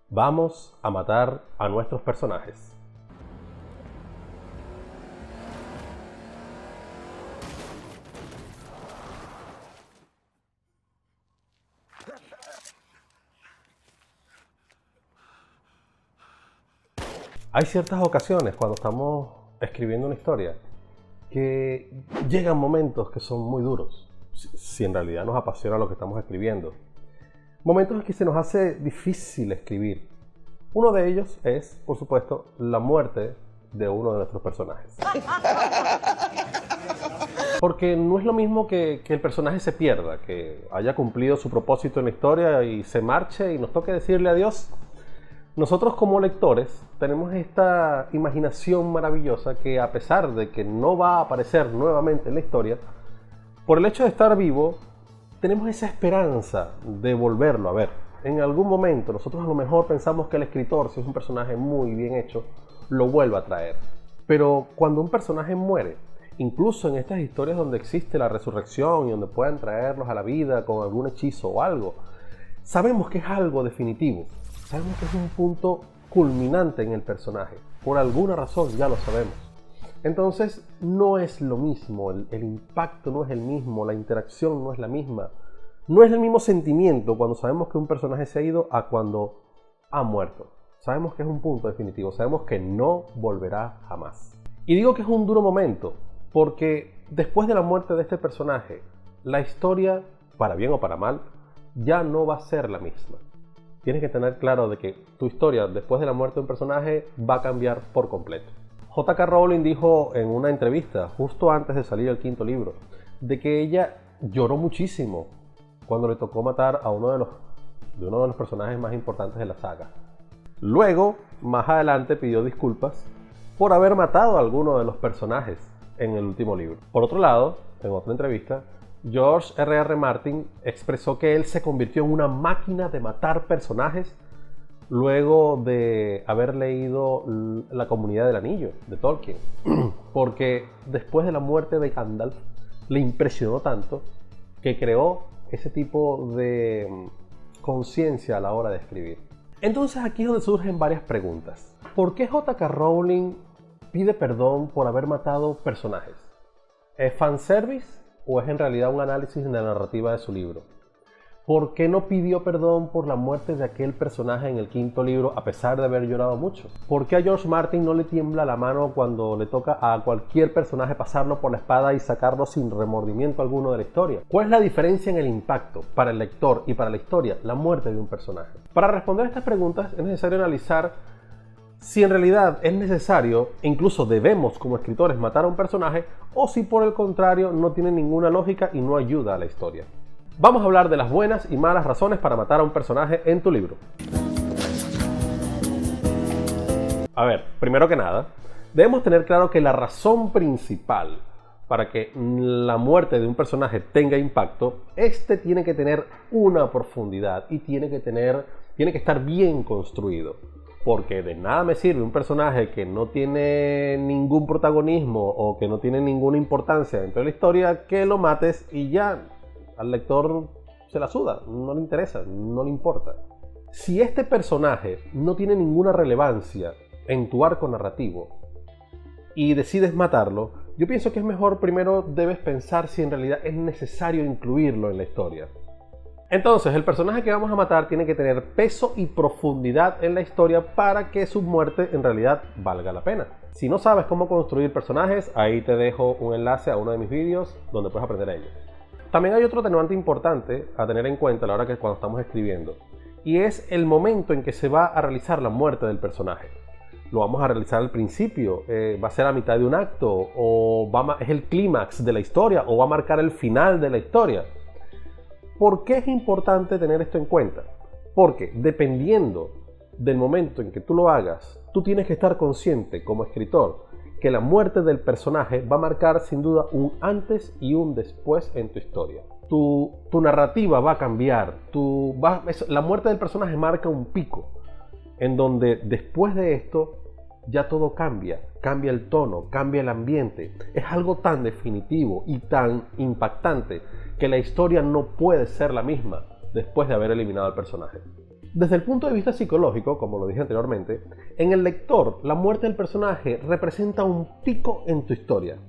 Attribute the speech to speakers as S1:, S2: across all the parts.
S1: Vamos a matar a nuestros personajes. Hay ciertas ocasiones cuando estamos escribiendo una historia que llegan momentos que son muy duros, si en realidad nos apasiona lo que estamos escribiendo. Momentos en que se nos hace difícil escribir. Uno de ellos es, por supuesto, la muerte de uno de nuestros personajes. Porque no es lo mismo que el personaje se pierda, que haya cumplido su propósito en la historia y se marche y nos toque decirle adiós. Nosotros como lectores tenemos esta imaginación maravillosa que, a pesar de que no va a aparecer nuevamente en la historia, por el hecho de estar vivo, tenemos esa esperanza de volverlo a ver. En algún momento nosotros a lo mejor pensamos que el escritor, si es un personaje muy bien hecho, lo vuelva a traer. Pero cuando un personaje muere, incluso en estas historias donde existe la resurrección y donde pueden traerlos a la vida con algún hechizo o algo, sabemos que es algo definitivo. Sabemos que es un punto culminante en el personaje. Por alguna razón ya lo sabemos. Entonces no es lo mismo, el impacto no es el mismo, la interacción no es la misma. No es el mismo sentimiento cuando sabemos que un personaje se ha ido a cuando ha muerto. Sabemos que es un punto definitivo, sabemos que no volverá jamás. Y digo que es un duro momento, porque después de la muerte de este personaje, la historia, para bien o para mal, ya no va a ser la misma. Tienes que tener claro de que tu historia después de la muerte de un personaje va a cambiar por completo. J.K. Rowling dijo en una entrevista, justo antes de salir el quinto libro, de que ella lloró muchísimo cuando le tocó matar a uno de los personajes más importantes de la saga. Luego, más adelante, pidió disculpas por haber matado a alguno de los personajes en el último libro. Por otro lado, en otra entrevista, George R.R. Martin expresó que él se convirtió en una máquina de matar personajes luego de haber leído La Comunidad del Anillo de Tolkien, porque después de la muerte de Gandalf le impresionó tanto que creó ese tipo de conciencia a la hora de escribir. Entonces aquí es donde surgen varias preguntas. ¿Por qué J.K. Rowling pide perdón por haber matado personajes? ¿Es fanservice o es en realidad un análisis de la narrativa de su libro? ¿Por qué no pidió perdón por la muerte de aquel personaje en el quinto libro a pesar de haber llorado mucho? ¿Por qué a George Martin no le tiembla la mano cuando le toca a cualquier personaje pasarlo por la espada y sacarlo sin remordimiento alguno de la historia? ¿Cuál es la diferencia en el impacto para el lector y para la historia, la muerte de un personaje? Para responder a estas preguntas es necesario analizar si en realidad es necesario, e incluso debemos como escritores matar a un personaje, o si por el contrario no tiene ninguna lógica y no ayuda a la historia. Vamos a hablar de las buenas y malas razones para matar a un personaje en tu libro. A ver, primero que nada, debemos tener claro que la razón principal para que la muerte de un personaje tenga impacto, este tiene que tener una profundidad y tiene que estar bien construido. Porque de nada me sirve un personaje que no tiene ningún protagonismo o que no tiene ninguna importancia dentro de la historia, que lo mates y ya al lector se la suda, no le interesa, no le importa. Si este personaje no tiene ninguna relevancia en tu arco narrativo y decides matarlo, yo pienso que es mejor primero debes pensar si en realidad es necesario incluirlo en la historia. Entonces, el personaje que vamos a matar tiene que tener peso y profundidad en la historia para que su muerte en realidad valga la pena. Si no sabes cómo construir personajes, ahí te dejo un enlace a uno de mis vídeos donde puedes aprender a ello. También hay otro atenuante importante a tener en cuenta a la hora que cuando estamos escribiendo, y es el momento en que se va a realizar la muerte del personaje. ¿Lo vamos a realizar al principio? ¿Va a ser a mitad de un acto? ¿O es el clímax de la historia? ¿O va a marcar el final de la historia? ¿Por qué es importante tener esto en cuenta? Porque dependiendo del momento en que tú lo hagas, tú tienes que estar consciente como escritor que la muerte del personaje va a marcar sin duda un antes y un después en tu historia. Tu narrativa va a cambiar, la muerte del personaje marca un pico, en donde después de esto ya todo cambia el tono, cambia el ambiente. Es algo tan definitivo y tan impactante que la historia no puede ser la misma después de haber eliminado al personaje. Desde el punto de vista psicológico, como lo dije anteriormente, en el lector la muerte del personaje representa un pico en tu historia.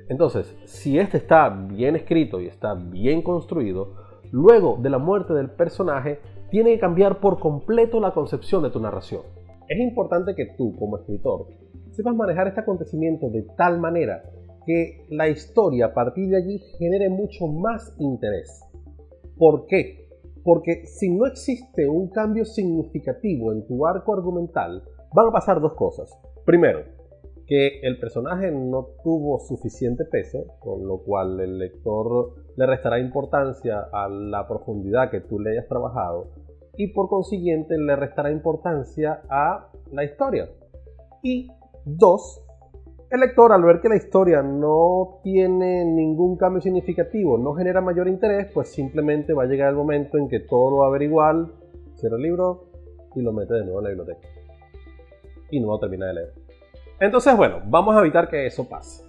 S1: Entonces, si este está bien escrito y está bien construido, luego de la muerte del personaje tiene que cambiar por completo la concepción de tu narración. Es importante que tú, como escritor, sepas manejar este acontecimiento de tal manera que la historia a partir de allí genere mucho más interés. ¿Por qué? Porque si no existe un cambio significativo en tu arco argumental, van a pasar dos cosas. Primero, que el personaje no tuvo suficiente peso, con lo cual el lector le restará importancia a la profundidad que tú le hayas trabajado y por consiguiente le restará importancia a la historia. Y dos, el lector, al ver que la historia no tiene ningún cambio significativo, no genera mayor interés, pues simplemente va a llegar el momento en que todo lo va a ver igual, cierra el libro y lo mete de nuevo en la biblioteca. Y no va a terminar de leer. Entonces, bueno, vamos a evitar que eso pase.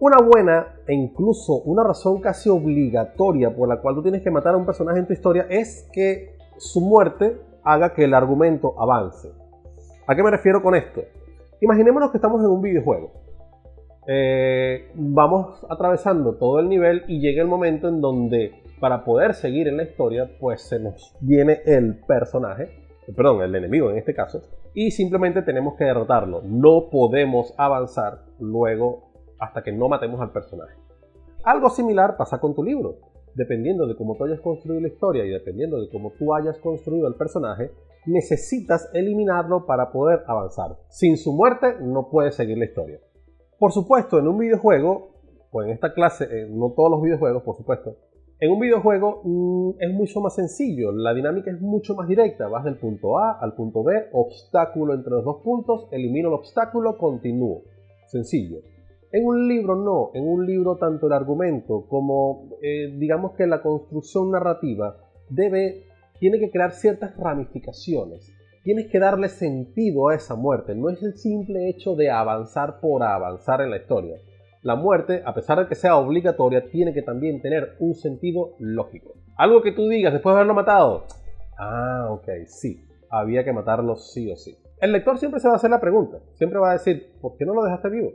S1: Una buena e incluso una razón casi obligatoria por la cual tú tienes que matar a un personaje en tu historia es que su muerte haga que el argumento avance. ¿A qué me refiero con esto? Imaginémonos que estamos en un videojuego. Vamos atravesando todo el nivel y llega el momento en donde para poder seguir en la historia pues se nos viene el personaje, perdón, el enemigo en este caso, y simplemente tenemos que derrotarlo. No podemos avanzar luego hasta que no matemos al personaje. Algo similar pasa con tu libro. Dependiendo de cómo tú hayas construido la historia y dependiendo de cómo tú hayas construido el personaje, necesitas eliminarlo para poder avanzar. Sin su muerte no puedes seguir la historia. Por supuesto, en un videojuego, o en esta clase, no todos los videojuegos, por supuesto, en un videojuego es mucho más sencillo, la dinámica es mucho más directa. Vas del punto A al punto B, obstáculo entre los dos puntos, elimino el obstáculo, continúo. Sencillo. En un libro no, en un libro tanto el argumento como digamos que la construcción narrativa tiene que crear ciertas ramificaciones. Tienes que darle sentido a esa muerte, no es el simple hecho de avanzar por avanzar en la historia. La muerte, a pesar de que sea obligatoria, tiene que también tener un sentido lógico. Algo que tú digas después de haberlo matado. Ah, ok, sí, había que matarlo sí o sí. El lector siempre se va a hacer la pregunta, siempre va a decir, ¿por qué no lo dejaste vivo?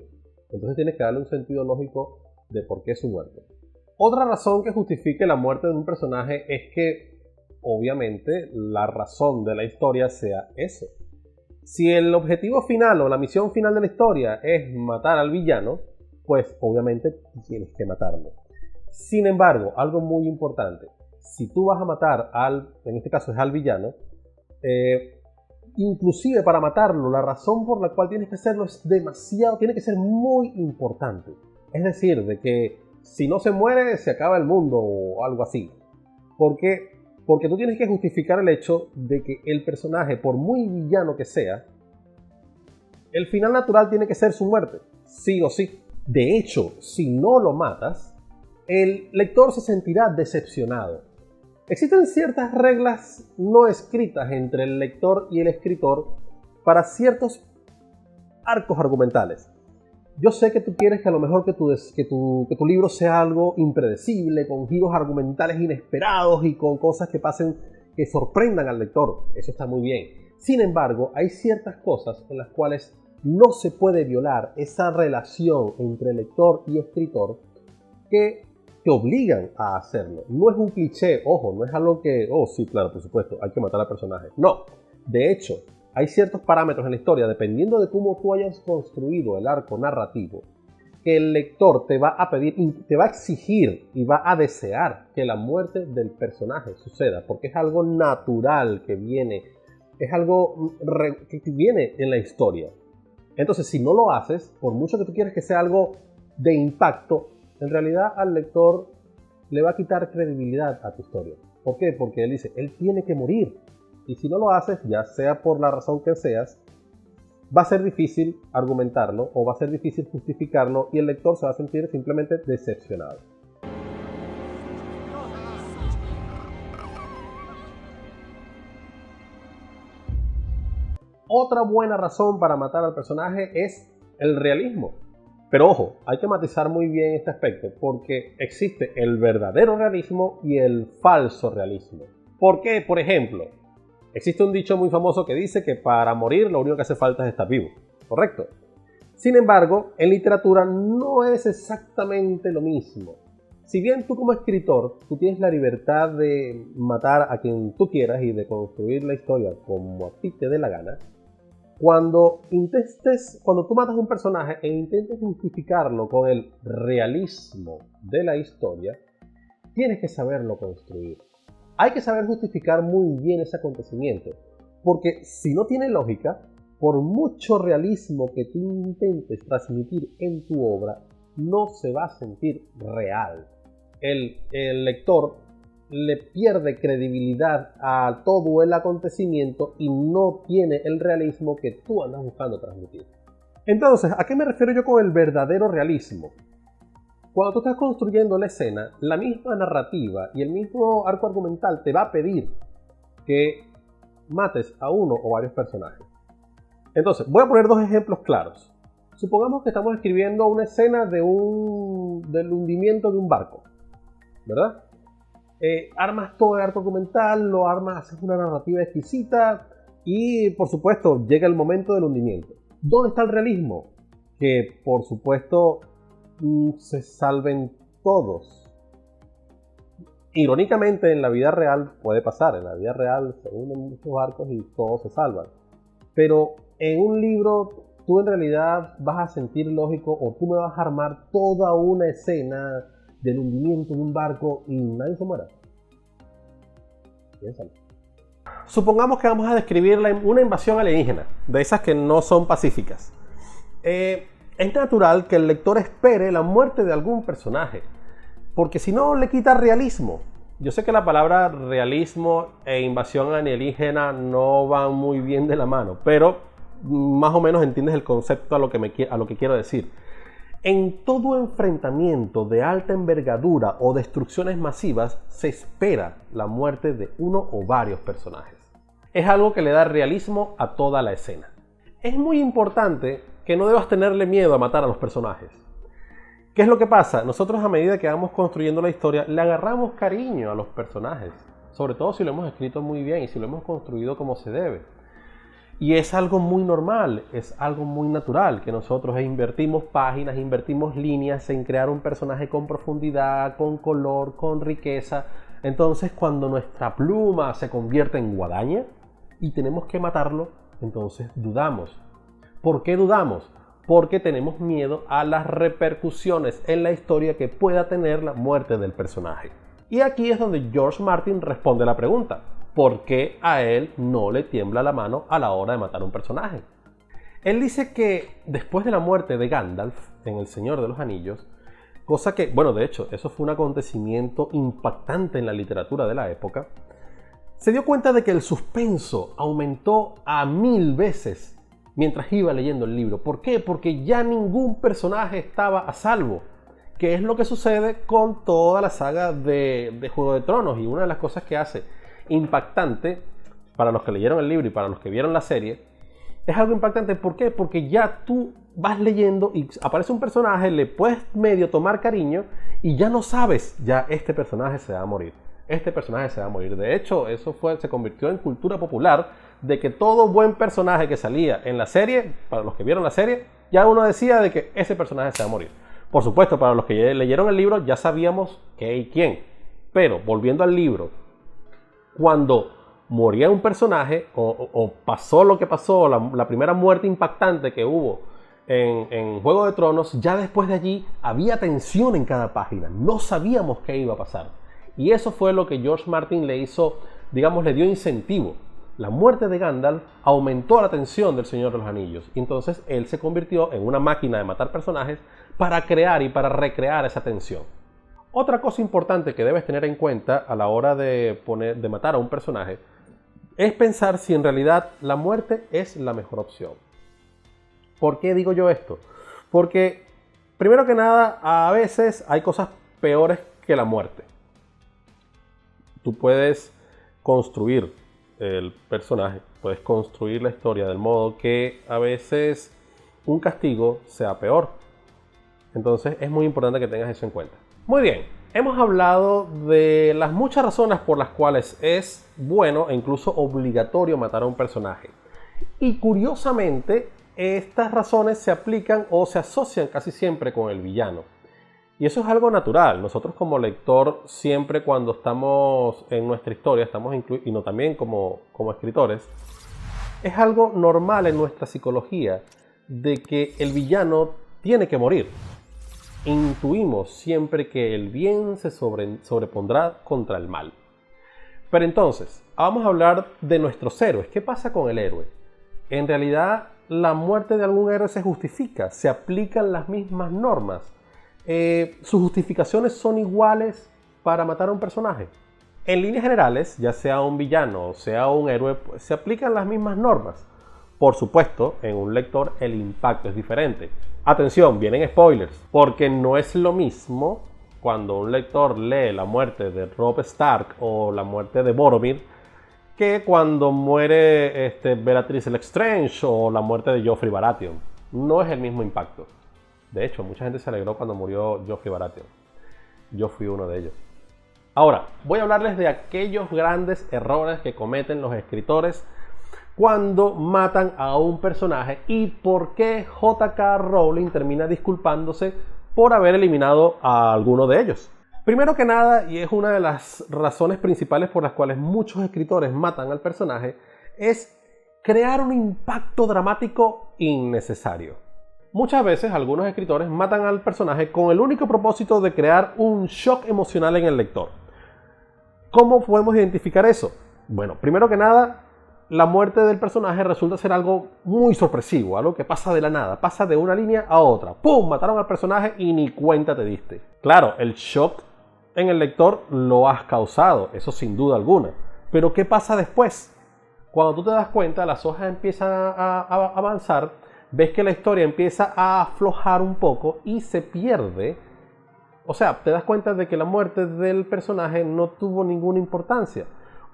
S1: Entonces tienes que darle un sentido lógico de por qué es su muerte. Otra razón que justifique la muerte de un personaje es que, obviamente, la razón de la historia sea eso. Si el objetivo final o la misión final de la historia es matar al villano, pues obviamente tienes que matarlo. Sin embargo, algo muy importante, si tú vas a matar en este caso es al villano, inclusive para matarlo, la razón por la cual tienes que hacerlo tiene que ser muy importante. Es decir, de que si no se muere, se acaba el mundo o algo así. Porque tú tienes que justificar el hecho de que el personaje, por muy villano que sea, el final natural tiene que ser su muerte, sí o sí. De hecho, si no lo matas, el lector se sentirá decepcionado. Existen ciertas reglas no escritas entre el lector y el escritor para ciertos arcos argumentales. Yo sé que tú quieres que a lo mejor que tu libro sea algo impredecible, con giros argumentales inesperados y con cosas que pasen, que sorprendan al lector. Eso está muy bien. Sin embargo, hay ciertas cosas en las cuales no se puede violar esa relación entre lector y escritor que te obligan a hacerlo. No es un cliché, ojo, no es algo que, oh sí, claro, por supuesto, hay que matar al personaje. No, de hecho, hay ciertos parámetros en la historia, dependiendo de cómo tú hayas construido el arco narrativo, que el lector te va a pedir, te va a exigir y va a desear que la muerte del personaje suceda, porque es algo natural que viene, es algo que viene en la historia. Entonces, si no lo haces, por mucho que tú quieras que sea algo de impacto, en realidad al lector le va a quitar credibilidad a tu historia. ¿Por qué? Porque él dice, él tiene que morir. Y si no lo haces, ya sea por la razón que seas, va a ser difícil argumentarlo o va a ser difícil justificarlo y el lector se va a sentir simplemente decepcionado. Otra buena razón para matar al personaje es el realismo. Pero ojo, hay que matizar muy bien este aspecto porque existe el verdadero realismo y el falso realismo. ¿Por qué? Por ejemplo, Existe un dicho muy famoso que dice que para morir lo único que hace falta es estar vivo, ¿correcto? Sin embargo, en literatura no es exactamente lo mismo. Si bien tú como escritor, tú tienes la libertad de matar a quien tú quieras y de construir la historia como a ti te dé la gana, cuando tú matas a un personaje e intentes justificarlo con el realismo de la historia, tienes que saberlo construir. Hay que saber justificar muy bien ese acontecimiento, porque si no tiene lógica, por mucho realismo que tú intentes transmitir en tu obra, no se va a sentir real. El lector le pierde credibilidad a todo el acontecimiento y no tiene el realismo que tú andas buscando transmitir. Entonces, ¿a qué me refiero yo con el verdadero realismo? Cuando tú estás construyendo la escena, la misma narrativa y el mismo arco argumental te va a pedir que mates a uno o varios personajes. Entonces, voy a poner dos ejemplos claros. Supongamos que estamos escribiendo una escena del hundimiento de un barco, ¿verdad? Armas todo el arco argumental, lo armas, haces una narrativa exquisita y, por supuesto, llega el momento del hundimiento. ¿Dónde está el realismo? Que, por supuesto, se salven todos. Irónicamente, en la vida real puede pasar. En la vida real se hunden muchos barcos y todos se salvan. Pero en un libro, tú en realidad vas a sentir lógico o tú me vas a armar toda una escena del hundimiento de un barco y nadie se muera. Piénsalo. Supongamos que vamos a describir una invasión alienígena, de esas que no son pacíficas. Es natural que el lector espere la muerte de algún personaje, porque si no le quita realismo. Yo sé que la palabra realismo e invasión alienígena no van muy bien de la mano, pero más o menos entiendes el concepto a lo que quiero decir. En todo enfrentamiento de alta envergadura o destrucciones masivas se espera la muerte de uno o varios personajes. Es algo que le da realismo a toda la escena. Es muy importante que no debas tenerle miedo a matar a los personajes. ¿Qué es lo que pasa? Nosotros, a medida que vamos construyendo la historia, le agarramos cariño a los personajes, sobre todo si lo hemos escrito muy bien y si lo hemos construido como se debe. Y es algo muy normal, es algo muy natural que nosotros invertimos páginas, invertimos líneas en crear un personaje con profundidad, con color, con riqueza. Entonces, cuando nuestra pluma se convierte en guadaña y tenemos que matarlo, entonces dudamos. ¿Por qué dudamos? Porque tenemos miedo a las repercusiones en la historia que pueda tener la muerte del personaje. Y aquí es donde George Martin responde la pregunta: ¿por qué a él no le tiembla la mano a la hora de matar a un personaje? Él dice que después de la muerte de Gandalf en El Señor de los Anillos, cosa que, bueno, de hecho, eso fue un acontecimiento impactante en la literatura de la época, se dio cuenta de que el suspenso aumentó a 1000 veces mientras iba leyendo el libro. ¿Por qué? Porque ya ningún personaje estaba a salvo, que es lo que sucede con toda la saga de Juego de Tronos. Y una de las cosas que hace impactante para los que leyeron el libro y para los que vieron la serie, es algo impactante. ¿Por qué? Porque ya tú vas leyendo y aparece un personaje, le puedes medio tomar cariño y ya no sabes, ya este personaje se va a morir. Este personaje se va a morir. De hecho, eso se convirtió en cultura popular, de que todo buen personaje que salía en la serie, para los que vieron la serie, ya uno decía de que ese personaje se va a morir. Por supuesto, para los que leyeron el libro ya sabíamos qué y quién. Pero, volviendo al libro, cuando moría un personaje o pasó lo que pasó, la primera muerte impactante que hubo en Juego de Tronos, ya después de allí había tensión en cada página. No sabíamos qué iba a pasar. Y eso fue lo que George Martin le hizo, digamos, le dio incentivo. La muerte de Gandalf aumentó la tensión del Señor de los Anillos. Y entonces él se convirtió en una máquina de matar personajes para crear y para recrear esa tensión. Otra cosa importante que debes tener en cuenta a la hora de matar a un personaje es pensar si en realidad la muerte es la mejor opción. ¿Por qué digo yo esto? Porque, primero que nada, a veces hay cosas peores que la muerte. Tú puedes construir el personaje, puedes construir la historia del modo que a veces un castigo sea peor. Entonces es muy importante que tengas eso en cuenta. Muy bien, Hemos hablado de las muchas razones por las cuales es bueno e incluso obligatorio matar a un personaje. Y curiosamente, estas razones se aplican o se asocian casi siempre con el villano. Y eso es algo natural. Nosotros como lector, siempre cuando estamos en nuestra historia, y no también como escritores, es algo normal en nuestra psicología de que el villano tiene que morir. Intuimos siempre que el bien se sobrepondrá contra el mal. Pero entonces, vamos a hablar de nuestros héroes. ¿Qué pasa con el héroe? En realidad, la muerte de algún héroe se justifica, se aplican las mismas normas. ¿Sus justificaciones son iguales para matar a un personaje? En líneas generales, ya sea un villano o sea un héroe, pues, se aplican las mismas normas. Por supuesto, en un lector el impacto es diferente. Atención, vienen spoilers, porque no es lo mismo cuando un lector lee la muerte de Robb Stark o la muerte de Boromir que cuando muere Bellatrix Lestrange o la muerte de Joffrey Baratheon. No es el mismo impacto. De hecho, mucha gente se alegró cuando murió Joffrey Baratheon. Yo fui uno de ellos. Ahora, voy a hablarles de aquellos grandes errores que cometen los escritores cuando matan a un personaje y por qué J.K. Rowling termina disculpándose por haber eliminado a alguno de ellos. Primero que nada, y es una de las razones principales por las cuales muchos escritores matan al personaje, es crear un impacto dramático innecesario. Muchas veces algunos escritores matan al personaje con el único propósito de crear un shock emocional en el lector. ¿Cómo podemos identificar eso? Bueno, primero que nada, la muerte del personaje resulta ser algo muy sorpresivo, algo que pasa de la nada, pasa de una línea a otra. ¡Pum! Mataron al personaje y ni cuenta te diste. Claro, el shock en el lector lo has causado, eso sin duda alguna. Pero ¿qué pasa después? Cuando tú te das cuenta, las hojas empiezan a avanzar, ves que la historia empieza a aflojar un poco y se pierde. O sea, te das cuenta de que la muerte del personaje no tuvo ninguna importancia.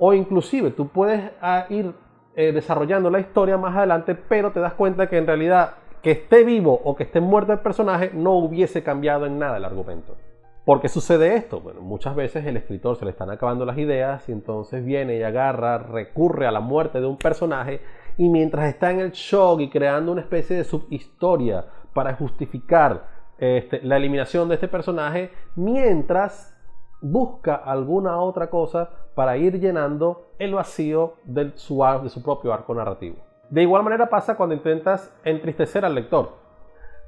S1: O inclusive tú puedes ir desarrollando la historia más adelante, pero te das cuenta que en realidad que esté vivo o que esté muerto el personaje no hubiese cambiado en nada el argumento. ¿Por qué sucede esto? Bueno, muchas veces el escritor se le están acabando las ideas y entonces viene y recurre a la muerte de un personaje y mientras está en el shock y creando una especie de subhistoria para justificar la eliminación de este personaje, mientras busca alguna otra cosa para ir llenando el vacío de su propio arco narrativo. De igual manera pasa cuando intentas entristecer al lector.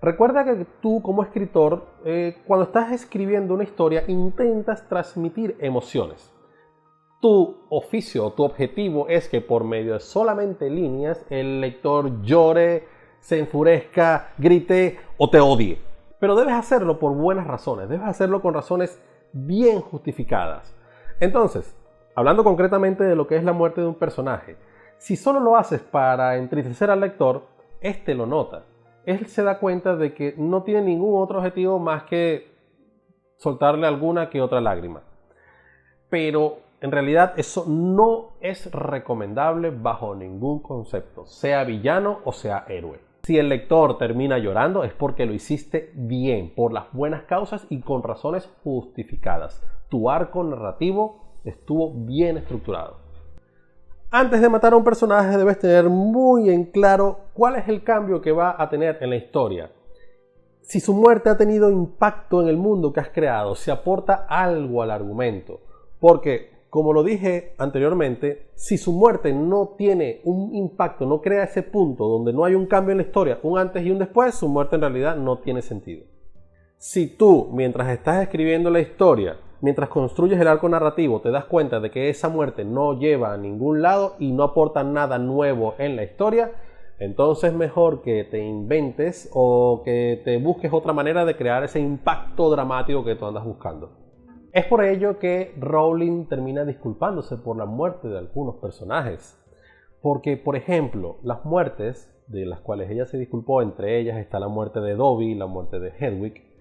S1: Recuerda que tú como escritor, cuando estás escribiendo una historia, intentas transmitir emociones. Tu oficio, tu objetivo es que por medio de solamente líneas el lector llore, se enfurezca, grite o te odie. Pero debes hacerlo por buenas razones, debes hacerlo con razones bien justificadas. Entonces, hablando concretamente de lo que es la muerte de un personaje, si solo lo haces para entristecer al lector, este lo nota. Él se da cuenta de que no tiene ningún otro objetivo más que soltarle alguna que otra lágrima. Pero en realidad eso no es recomendable bajo ningún concepto, sea villano o sea héroe. Si el lector termina llorando es porque lo hiciste bien, por las buenas causas y con razones justificadas. Tu arco narrativo estuvo bien estructurado. Antes de matar a un personaje debes tener muy en claro cuál es el cambio que va a tener en la historia. Si su muerte ha tenido impacto en el mundo que has creado, si aporta algo al argumento. Porque, como lo dije anteriormente, si su muerte no tiene un impacto, no crea ese punto donde no hay un cambio en la historia, un antes y un después, su muerte en realidad no tiene sentido. Si tú, mientras estás escribiendo la historia, mientras construyes el arco narrativo, te das cuenta de que esa muerte no lleva a ningún lado y no aporta nada nuevo en la historia, entonces mejor que te inventes o que te busques otra manera de crear ese impacto dramático que tú andas buscando. Es por ello que Rowling termina disculpándose por la muerte de algunos personajes. Porque, por ejemplo, las muertes de las cuales ella se disculpó, entre ellas está la muerte de Dobby y la muerte de Hedwig,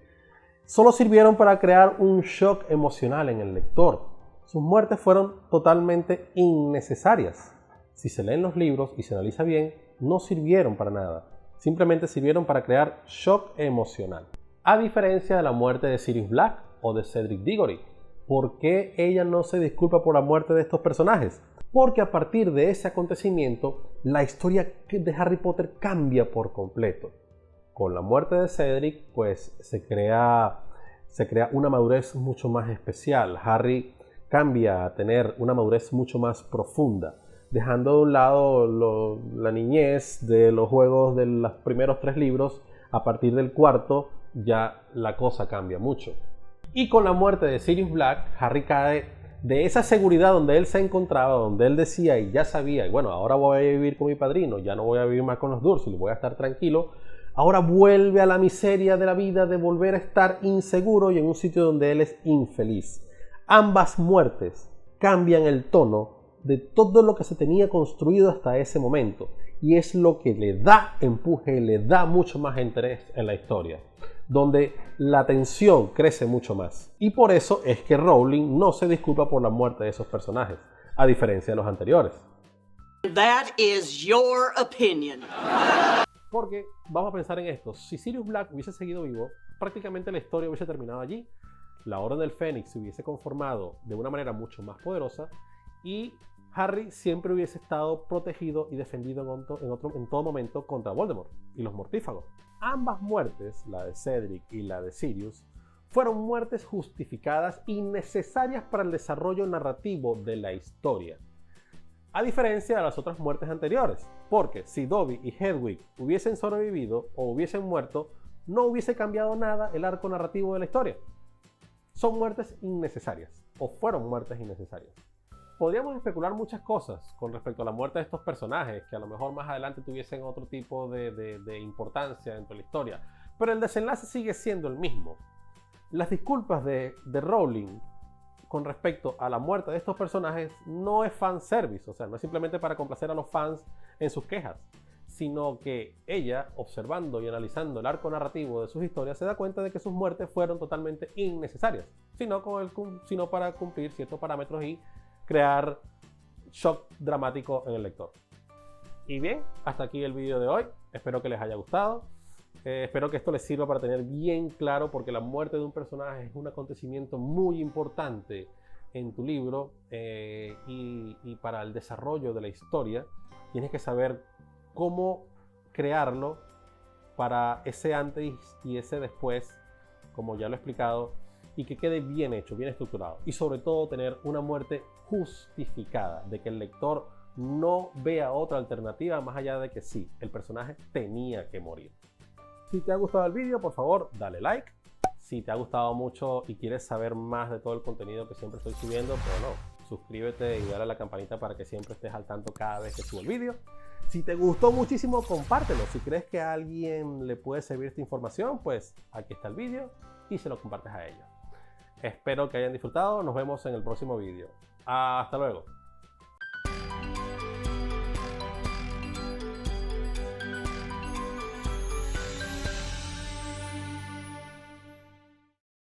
S1: solo sirvieron para crear un shock emocional en el lector. Sus muertes fueron totalmente innecesarias. Si se leen los libros y se analiza bien, no sirvieron para nada. Simplemente sirvieron para crear shock emocional. A diferencia de la muerte de Sirius Black o de Cedric Diggory. ¿Por qué ella no se disculpa por la muerte de estos personajes? Porque a partir de ese acontecimiento, la historia de Harry Potter cambia por completo. Con la muerte de Cedric, pues se crea una madurez mucho más especial. Harry cambia a tener una madurez mucho más profunda, dejando de un lado la niñez de los juegos de los primeros 3 libros. A partir del cuarto ya la cosa cambia mucho. Y con la muerte de Sirius Black, Harry cae de esa seguridad donde él se encontraba, donde él decía y ya sabía, y bueno, ahora voy a vivir con mi padrino, ya no voy a vivir más con los Dursley, voy a estar tranquilo. Ahora vuelve a la miseria de la vida de volver a estar inseguro y en un sitio donde él es infeliz. Ambas muertes cambian el tono de todo lo que se tenía construido hasta ese momento, y es lo que le da empuje, le da mucho más interés en la historia, donde la tensión crece mucho más. Y por eso es que Rowling no se disculpa por la muerte de esos personajes, a diferencia de los anteriores.
S2: That is your opinion.
S1: Porque vamos a pensar en esto: si Sirius Black hubiese seguido vivo, prácticamente la historia hubiese terminado allí. La Orden del Fénix se hubiese conformado de una manera mucho más poderosa y Harry siempre hubiese estado protegido y defendido en todo momento contra Voldemort y los mortífagos. Ambas muertes, la de Cedric y la de Sirius, fueron muertes justificadas y necesarias para el desarrollo narrativo de la historia. A diferencia de las otras muertes anteriores, porque si Dobby y Hedwig hubiesen sobrevivido o hubiesen muerto, no hubiese cambiado nada el arco narrativo de la historia. Son muertes innecesarias, o fueron muertes innecesarias. Podríamos especular muchas cosas con respecto a la muerte de estos personajes, que a lo mejor más adelante tuviesen otro tipo de importancia dentro de la historia, pero el desenlace sigue siendo el mismo. Las disculpas de Rowling con respecto a la muerte de estos personajes no es fanservice, o sea, no es simplemente para complacer a los fans en sus quejas, sino que ella, observando y analizando el arco narrativo de sus historias, se da cuenta de que sus muertes fueron totalmente innecesarias, sino para cumplir ciertos parámetros y crear shock dramático en el lector. Y bien, hasta aquí el vídeo de hoy. Espero que les haya gustado. Espero que esto les sirva para tener bien claro, porque la muerte de un personaje es un acontecimiento muy importante en tu libro y para el desarrollo de la historia tienes que saber cómo crearlo para ese antes y ese después, como ya lo he explicado, y que quede bien hecho, bien estructurado, y sobre todo tener una muerte justificada, de que el lector no vea otra alternativa más allá de que sí, el personaje tenía que morir. Si te ha gustado el vídeo, por favor dale like. Si te ha gustado mucho y quieres saber más de todo el contenido que siempre estoy subiendo, bueno, suscríbete y dale a la campanita para que siempre estés al tanto cada vez que subo el vídeo. Si te gustó muchísimo, compártelo. Si crees que a alguien le puede servir esta información, pues aquí está el vídeo y se lo compartes a ellos. Espero que hayan disfrutado. Nos vemos en el próximo vídeo. Hasta luego.